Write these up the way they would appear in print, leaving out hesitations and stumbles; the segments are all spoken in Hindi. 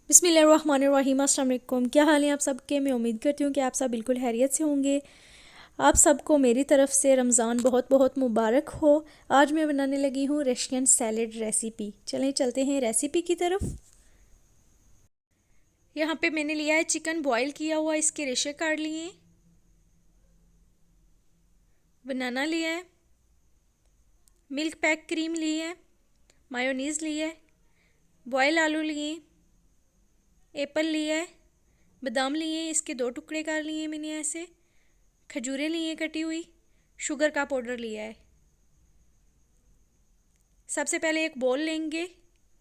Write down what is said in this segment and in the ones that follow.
बिस्मिल्लाहिर्रहमानिर्रहीम। अस्सलाम वालेकुम। क्या हाल है आप सबके? मैं उम्मीद करती हूँ कि आप सब बिल्कुल खैरियत से होंगे। आप सबको मेरी तरफ़ से रमज़ान बहुत बहुत मुबारक हो। आज मैं बनाने लगी हूँ रशियन सैलेड रेसिपी। चलें चलते हैं रेसिपी की तरफ। यहाँ पे मैंने लिया है चिकन बॉईल किया हुआ, इसके रेशे काट लिए। बनाना लिया है, मिल्क पैक क्रीम ली है, मायोनीज़ ली है, बॉयल आलू लिए, एप्पल लिया है, बादाम लिए, इसके 2 टुकड़े कर लिए मैंने ऐसे, खजूरें लिए कटी हुई, शुगर का पाउडर लिया है। सबसे पहले एक बोल लेंगे,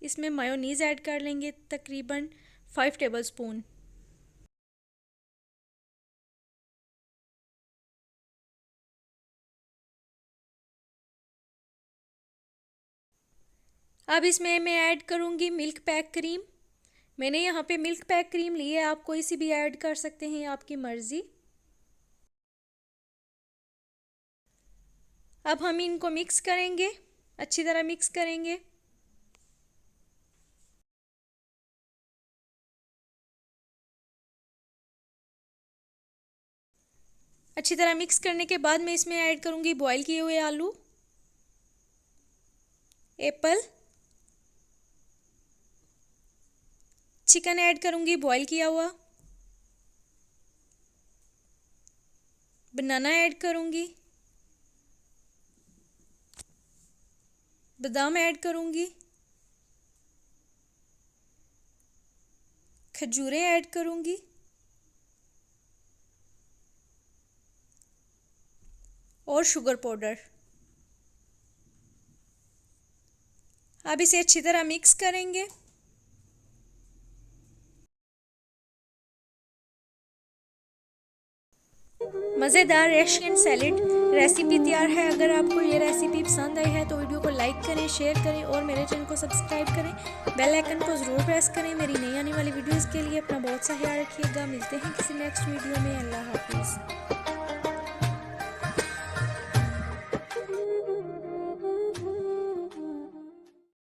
इसमें मायोनीज़ ऐड कर लेंगे तकरीबन 5 टेबलस्पून। अब इसमें मैं ऐड करूँगी मिल्क पैक क्रीम। मैंने यहाँ पे मिल्क पैक क्रीम ली है, आप कोई सी भी ऐड कर सकते हैं, आपकी मर्ज़ी। अब हम इनको मिक्स करेंगे, अच्छी तरह मिक्स करेंगे। अच्छी तरह मिक्स करने के बाद मैं इसमें ऐड करूँगी बॉईल किए हुए आलू, एप्पल, चिकन ऐड करूँगी बॉईल किया हुआ, बनाना ऐड करूँगी, बादाम ऐड करूँगी, खजूरें ऐड करूँगी और शुगर पाउडर। अब इसे अच्छी तरह मिक्स करेंगे। मज़ेदार रशियन सैलेड रेसिपी तैयार है। अगर आपको ये रेसिपी पसंद आई है तो वीडियो को लाइक करें, शेयर करें और मेरे चैनल को सब्सक्राइब करें। बेल आइकन को ज़रूर प्रेस करें मेरी नई आने वाली वीडियोस के लिए। अपना बहुत सा ख्याल रखिएगा। मिलते हैं किसी नेक्स्ट वीडियो में। अल्लाह हाफिज़।